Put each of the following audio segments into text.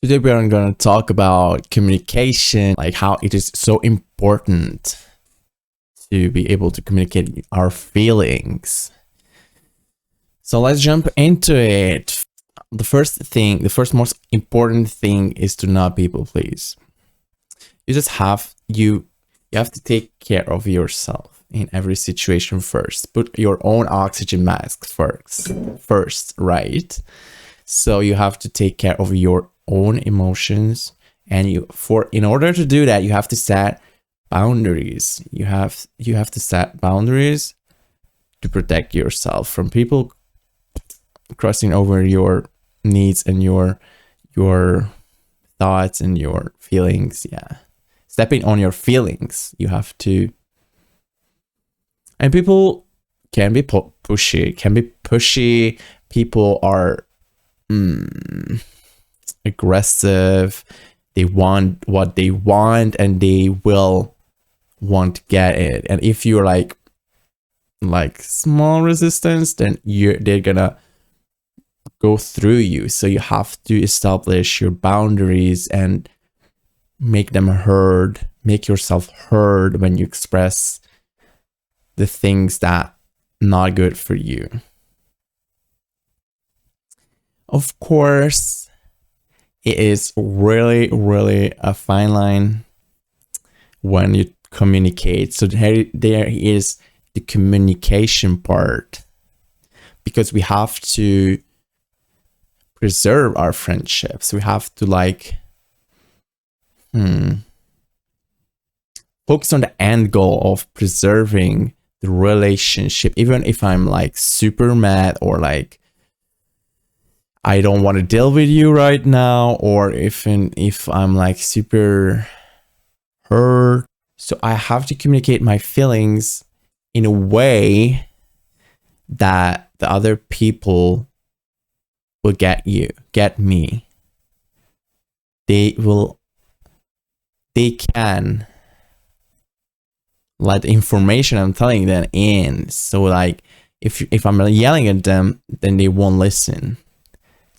Today we are going to talk about communication, like how it is so important to be able to communicate our feelings. So let's jump into it. The first most important thing is to not people please. You have to take care of yourself in every situation first. Put your own oxygen mask first, right? So you have to take care of your own emotions, and in order to do that, you have to set boundaries. You have to set boundaries to protect yourself from people crossing over your needs and your thoughts and your feelings. Yeah, stepping on your feelings. You have to. And people can be pushy. People are aggressive. They want what they want and they will want to get it. And if you're like small resistance, then they're gonna go through you. So you have to establish your boundaries and make yourself heard when you express the things that not good for you. Of course, it is really, really a fine line when you communicate. So there is the communication part, because we have to preserve our friendships. We have to focus on the end goal of preserving the relationship. Even if I'm super mad, or I don't want to deal with you right now, or if I'm super hurt. So I have to communicate my feelings in a way that the other people will get me. They can let the information I'm telling them in. So if I'm yelling at them, then they won't listen.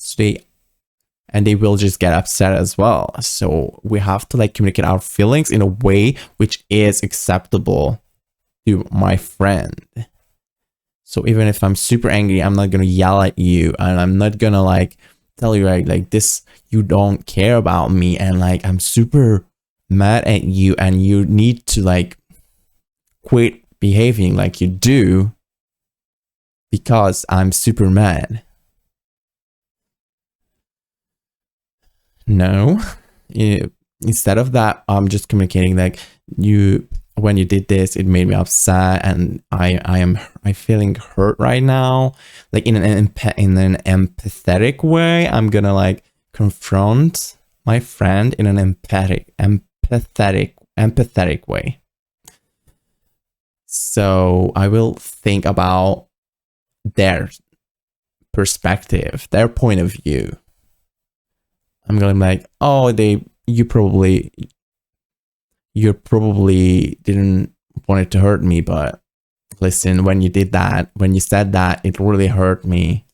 So they will just get upset as well. So we have to communicate our feelings in a way which is acceptable to my friend. So even if I'm super angry, I'm not gonna yell at you, and I'm not gonna tell you this, you don't care about me, and I'm super mad at you, and you need to quit behaving like you do because I'm super mad. No, instead of that, I'm just communicating when you did this, it made me upset, and I'm feeling hurt right now. In an empathetic way, I'm gonna confront my friend in an empathetic way. So I will think about their perspective, their point of view. I'm gonna you probably didn't want it to hurt me, but listen, when you said that, it really hurt me.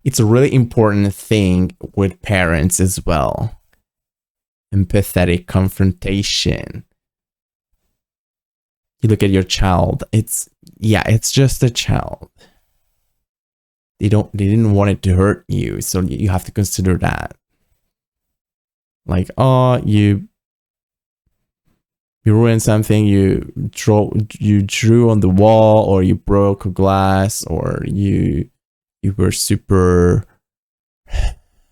It's a really important thing with parents as well. Empathetic confrontation. You look at your child, it's just a child. They didn't want it to hurt you, so you have to consider that. You ruined something, you drew on the wall, or you broke a glass, or you were super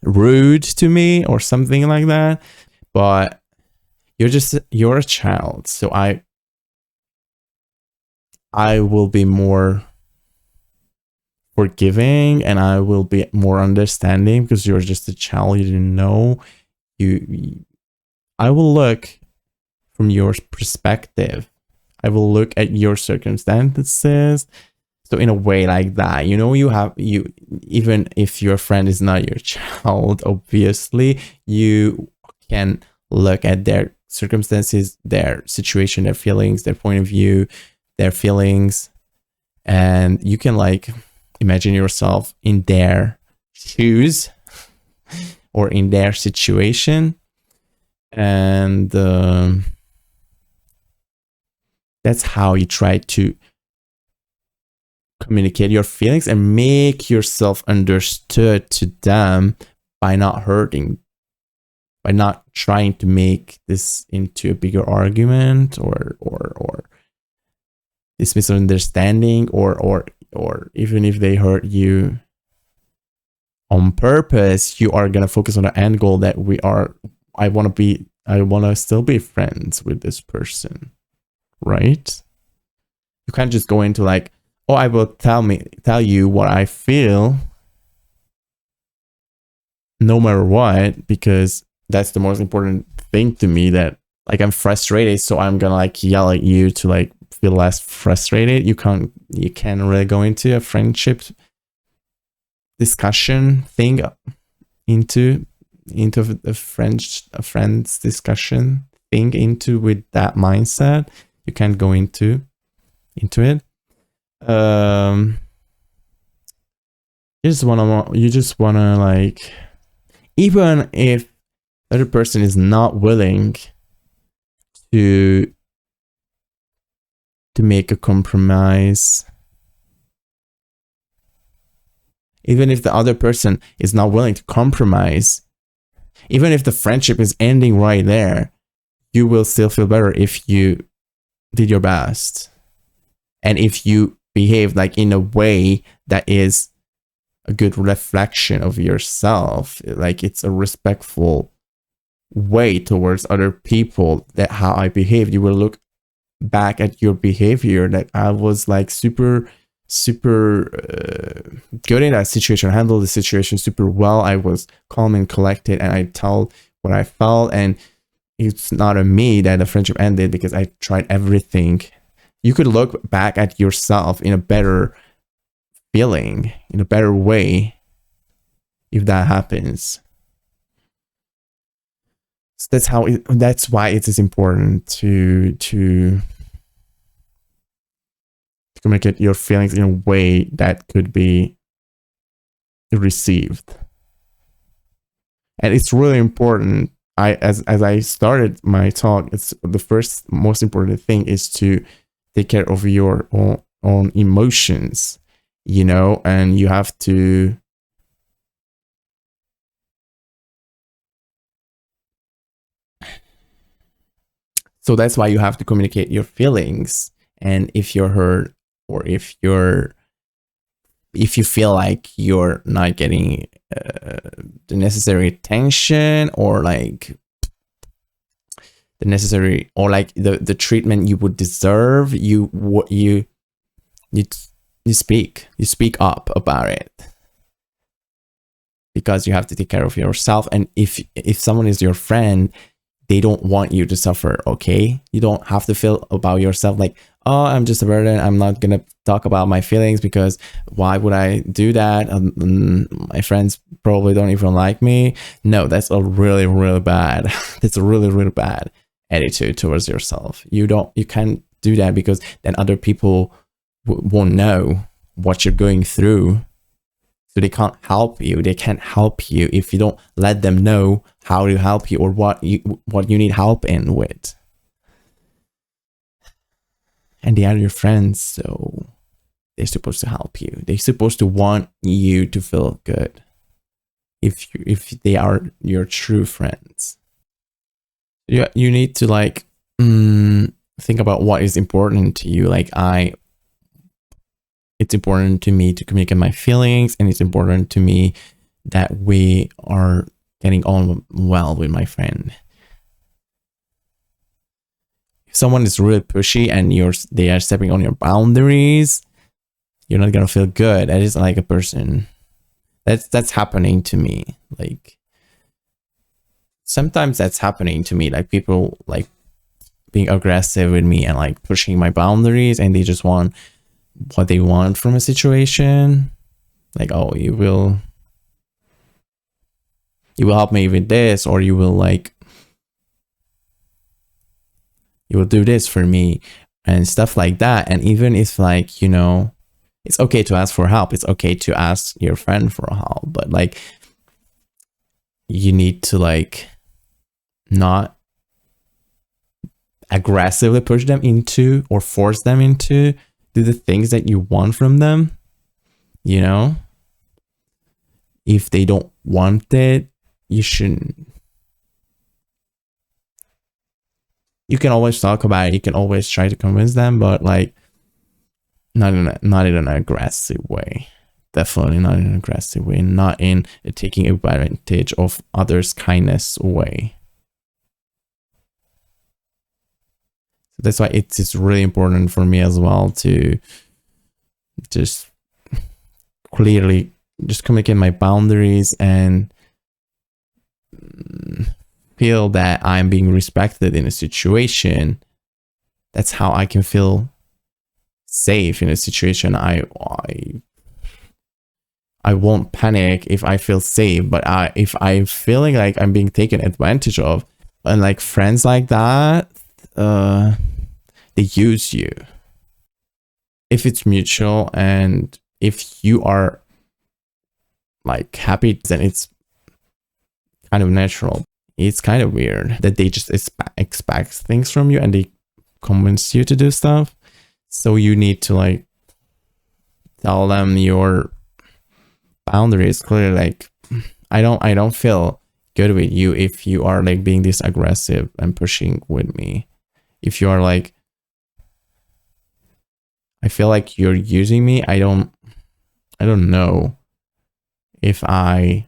rude to me, or something like that. But you're a child, so I will be more forgiving, and I will be more understanding, because you're just a child. You didn't know. I will look from your perspective. I will look at your circumstances. So in a way like that, you even if your friend is not your child, obviously, you can look at their circumstances, their situation, their feelings, their point of view, their feelings, and you can imagine yourself in their shoes, or in their situation. And that's how you try to communicate your feelings and make yourself understood to them by not hurting, by not trying to make this into a bigger argument or this misunderstanding, or even if they hurt you on purpose, you are gonna focus on the end goal that I want to still be friends with this person, right? You can't just go into like, oh, I will tell you what I feel no matter what, because that's the most important thing to me, that like I'm frustrated, so I'm gonna like yell at you to like feel less frustrated. You can't really go into a friendship discussion thing into a friend's discussion thing into with that mindset. You can't go into it. You just wanna like, even if the other person is not willing to make a compromise, even if the other person is not willing to compromise, even if the friendship is ending right there, you will still feel better if you did your best. And if you behave like in a way that is a good reflection of yourself, like it's a respectful way towards other people, that how I behaved, you will look back at your behavior that I was like super good in that situation, handled the situation super well. I was calm and collected, and I told what I felt, and it's not on me that the friendship ended because I tried everything. You could look back at yourself in a better feeling, in a better way, if that happens. So that's why it is important to communicate your feelings in a way that could be received. And it's really important. As I started my talk, it's the first most important thing is to take care of your own emotions, and you have to so that's why you have to communicate your feelings. And if you're hurt, or if you feel like you're not getting the necessary attention, or like the necessary, or like the treatment you would deserve, you speak up about it, because you have to take care of yourself. And if someone is your friend, they don't want you to suffer, okay? You don't have to feel about yourself like, oh, I'm just a burden, I'm not gonna talk about my feelings, because why would I do that? My friends probably don't even like me. No, that's a really, really bad that's a really, really bad attitude towards yourself. You can't do that, because then other people won't know what you're going through, so they can't help you. They can't help you if you don't let them know how to help you, or what you need help in with. And they are your friends, so they're supposed to help you. They're supposed to want you to feel good, if they are your true friends. You need to like think about what is important to you. Like it's important to me to communicate my feelings, and it's important to me that we are getting on well with my friend. If someone is really pushy and they are stepping on your boundaries, you're not gonna feel good. That is like a person that's happening to me. Like sometimes that's happening to me, like people like being aggressive with me and like pushing my boundaries, and they just want what they want from a situation. Like, oh, you will help me with this, or you will do this for me, and stuff like that. And even if like, it's okay to ask for help, it's okay to ask your friend for help, but like you need to like not aggressively push them into or force them into do the things that you want from them, you know. If they don't want it, you shouldn't. You can always talk about it, you can always try to convince them, but like not in an aggressive way. Definitely not in an aggressive way, not in a taking advantage of others' kindness way. So that's why it's really important for me as well to just clearly just communicate my boundaries and feel that I'm being respected in a situation. That's how I can feel safe in a situation. I won't panic if I feel safe, but if I'm feeling like I'm being taken advantage of, and like friends like that, they use you. If it's mutual and if you are like happy, then it's kind of natural. It's kind of weird that they just expect things from you and they convince you to do stuff. So you need to like tell them your boundaries clearly. Like, I don't feel good with you if you are like being this aggressive and pushing with me. If you are like, I feel like you're using me, I don't know if I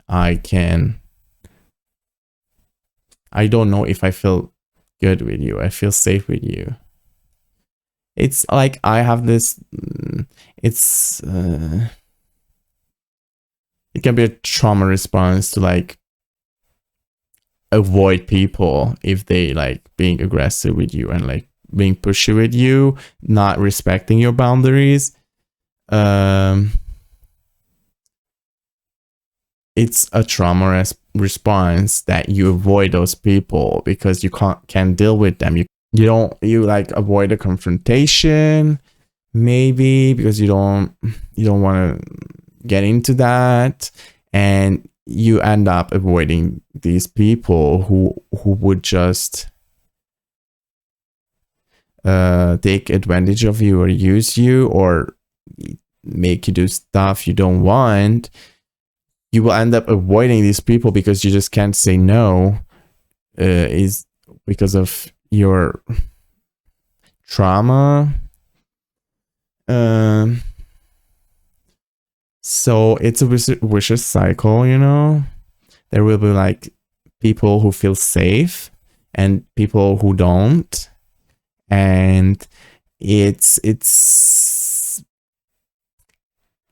don't know if I feel good with you. I feel safe with you. It's like I have this, it can be a trauma response to like avoid people if they like being aggressive with you and like being pushy with you, not respecting your boundaries. It's a trauma response that you avoid those people because you can't deal with them. You like avoid the confrontation, maybe because you don't want to get into that, and you end up avoiding these people who would just take advantage of you or use you or make you do stuff you don't want. You will end up avoiding these people because you just can't say no, is because of your trauma. So it's a vicious cycle, you know. There will be like people who feel safe and people who don't, and it's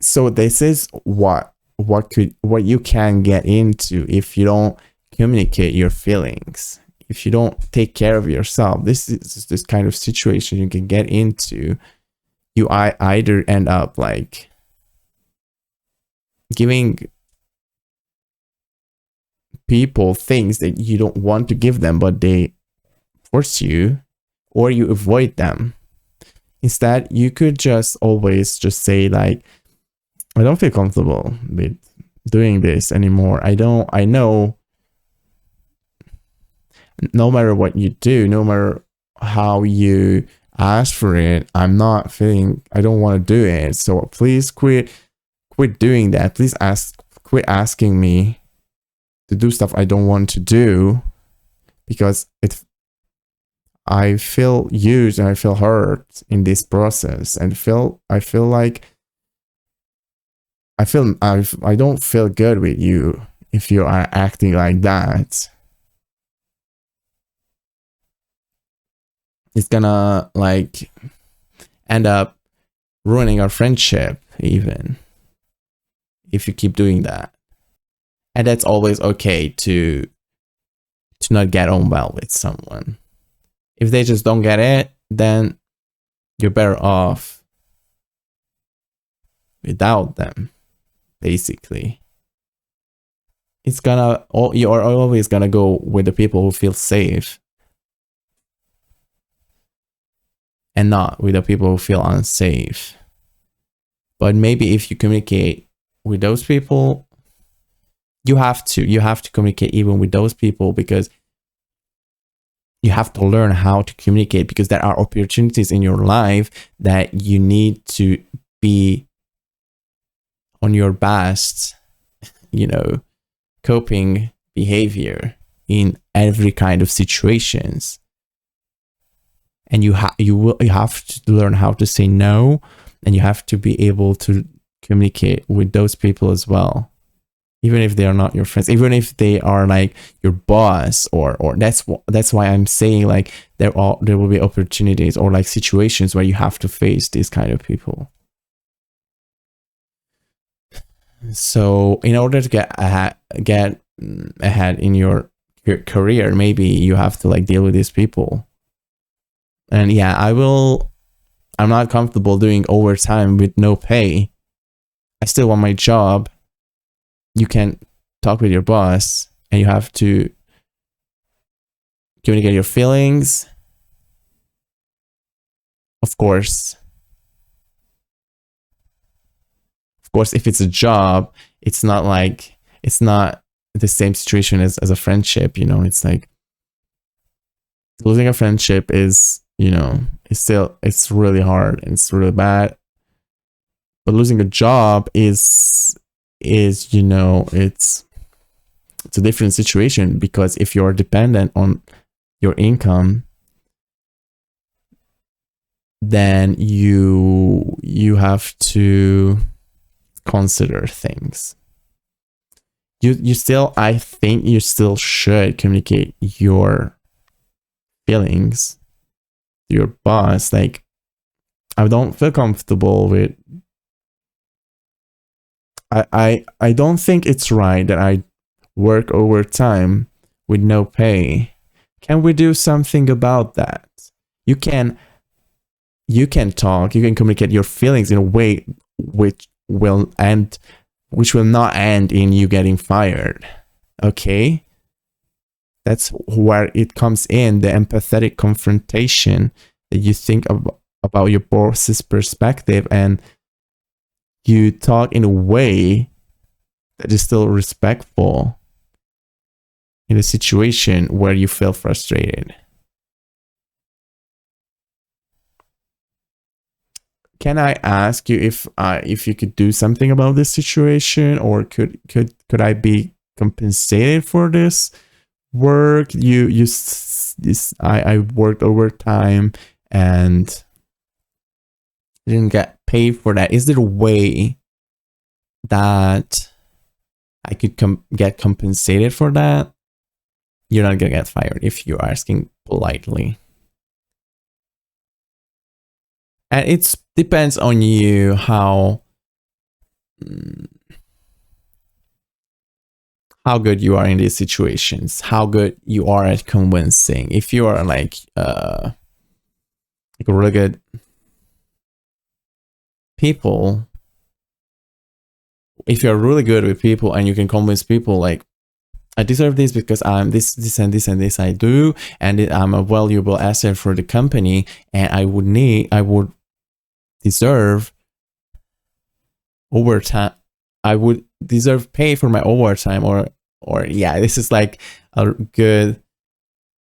so this is what you can get into if you don't communicate your feelings, if you don't take care of yourself. This is this kind of situation you can get into. You either end up like giving people things that you don't want to give them, but they force you, or you avoid them. Instead, you could just always just say like, I don't feel comfortable with doing this anymore. I know no matter what you do, no matter how you ask for it, I don't want to do it. So please quit doing that. Please quit asking me to do stuff I don't want to do, because I feel used and I feel hurt in this process, and I don't feel good with you if you are acting like that. It's gonna like end up ruining our friendship even if you keep doing that. And that's always okay to not get on well with someone. If they just don't get it, then you're better off without them, basically. You're always gonna go with the people who feel safe and not with the people who feel unsafe. But maybe if you communicate with those people, you have to communicate even with those people, because you have to learn how to communicate, because there are opportunities in your life that you need to be on your best, coping behavior in every kind of situations. And you have to learn how to say no, and you have to be able to communicate with those people as well, even if they are not your friends, even if they are like your boss, or that's why I'm saying like there will be opportunities or like situations where you have to face these kind of people. So in order to get ahead in your career, maybe you have to like deal with these people. And yeah, I'm not comfortable doing overtime with no pay. I still want my job. You can talk with your boss, and you have to communicate your feelings. Of course, if it's a job, it's not the same situation as a friendship. It's like losing a friendship is, it's really hard and it's really bad. But losing a job is it's a different situation, because if you're dependent on your income, then you have to consider things. I think you still should communicate your feelings to your boss. Like, I don't feel comfortable with, I don't think it's right that I work overtime with no pay. Can we do something about that? You can talk, you can communicate your feelings in a way which will not end in you getting fired. Okay? That's where it comes in, the empathetic confrontation, that you think about your boss's perspective, and you talk in a way that is still respectful in a situation where you feel frustrated. Can I ask you if you could do something about this situation, or could I be compensated for this work? I worked overtime and didn't get paid for that. Is there a way that I could get compensated for that? You're not gonna get fired if you're asking politely. And it depends on you how good you are in these situations, how good you are at convincing. If you are like really good people, if you're really good with people and you can convince people like, I deserve this because I'm this and this and this I do, and I'm a valuable asset for the company, and I would deserve overtime. I would deserve pay for my overtime, or yeah, this is like a good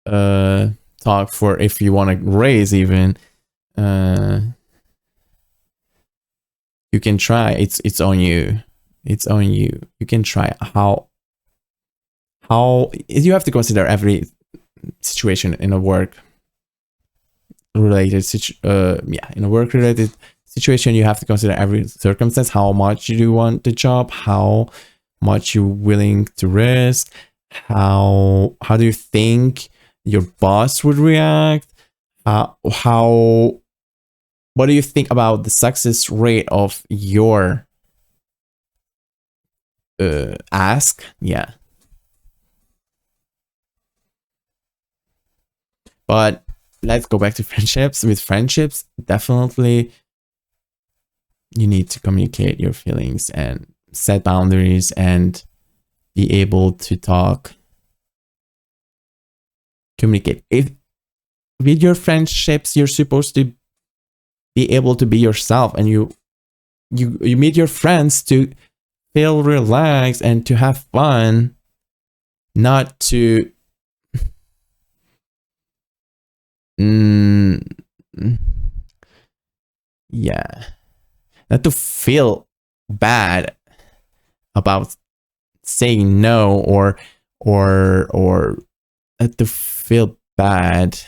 talk for if you want to raise even. You can try. It's on you. It's on you. You can try. How you have to consider every situation in a work related in a work related situation. You have to consider every circumstance. How much you want the job, how much you're willing to risk, how do you think your boss would react, what do you think about the success rate of your ask. Yeah, but let's go back to friendships. With friendships, definitely you need to communicate your feelings and set boundaries and be able to communicate. If with your friendships, you're supposed to be able to be yourself, and you meet your friends to feel relaxed and to have fun, not to yeah, not to feel bad about saying no, or not to feel bad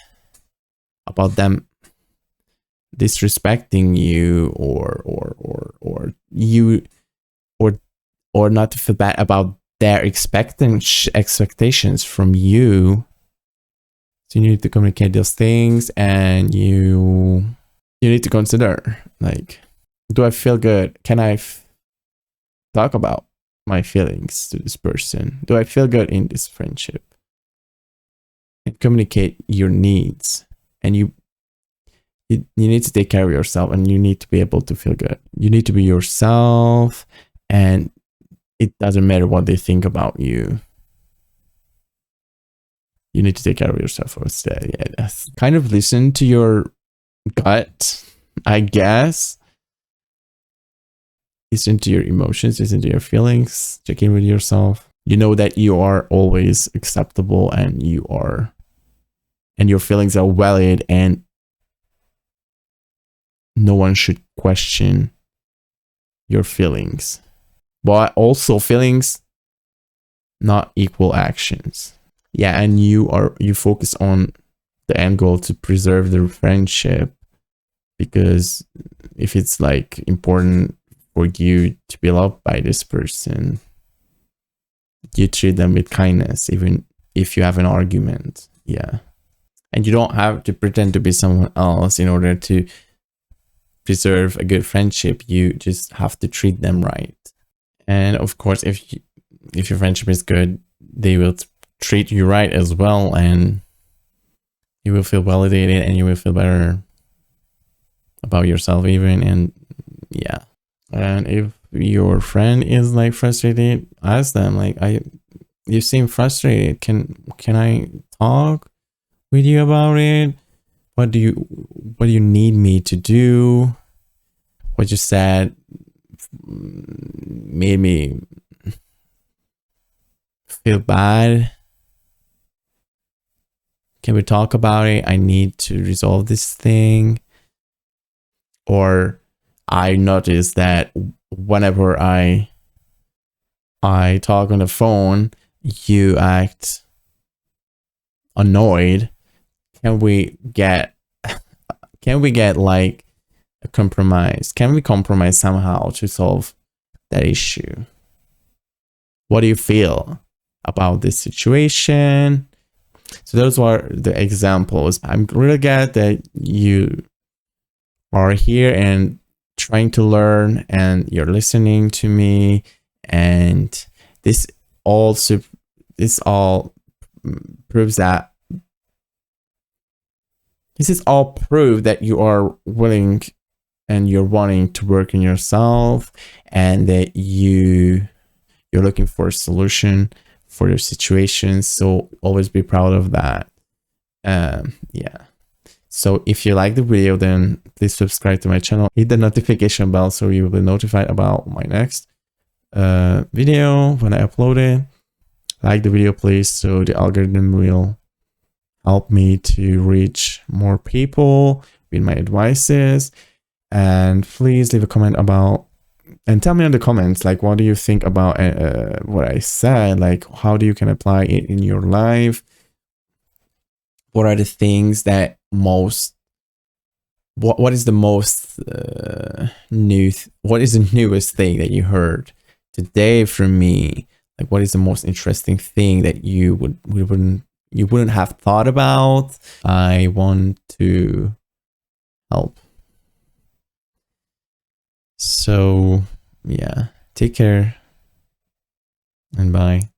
about them disrespecting you, or you, or not to feel bad about their expectations from you. So you need to communicate those things, and you need to consider, like, do I feel good? Can I talk about my feelings to this person? Do I feel good in this friendship? And communicate your needs, and you need to take care of yourself, and you need to be able to feel good. You need to be yourself, and it doesn't matter what they think about you. You need to take care of yourself first. Yeah, kind of listen to your gut, I guess. Listen to your emotions, listen to your feelings, check in with yourself. You know that you are always acceptable, and your feelings are valid, and no one should question your feelings. But also, feelings not equal actions. Yeah, and you focus on the end goal to preserve the friendship, because if it's like important for you to be loved by this person, you treat them with kindness, even if you have an argument. Yeah, and you don't have to pretend to be someone else in order to preserve a good friendship. You just have to treat them right. And of course, if your friendship is good, they will treat you right as well, and you will feel validated, and you will feel better about yourself even. And yeah, and if your friend is like frustrated, ask them, like, you seem frustrated, can I talk with you about it? What do you need me to do? What you said made me feel bad. Can we talk about it? I need to resolve this thing. Or I noticed that whenever I talk on the phone, you act annoyed. Can we get like a compromise? Can we compromise somehow to solve that issue? What do you feel about this situation? So those were the examples. I'm really glad that you are here and trying to learn, and you're listening to me, and this all proves that this is all proof that you are willing and you're wanting to work on yourself, and that you're looking for a solution for your situation. So always be proud of that. Yeah. So if you like the video, then please subscribe to my channel, hit the notification bell so you will be notified about my next video when I upload it. Like the video, please, so the algorithm will help me to reach more people with my advices. And please leave a comment about, and tell me in the comments, like, what do you think about what I said? Like, how do you can apply it in your life? What are the things that what is the most what is the newest thing that you heard today from me? Like, what is the most interesting thing that you wouldn't have thought about? I want to help. So yeah, take care and bye.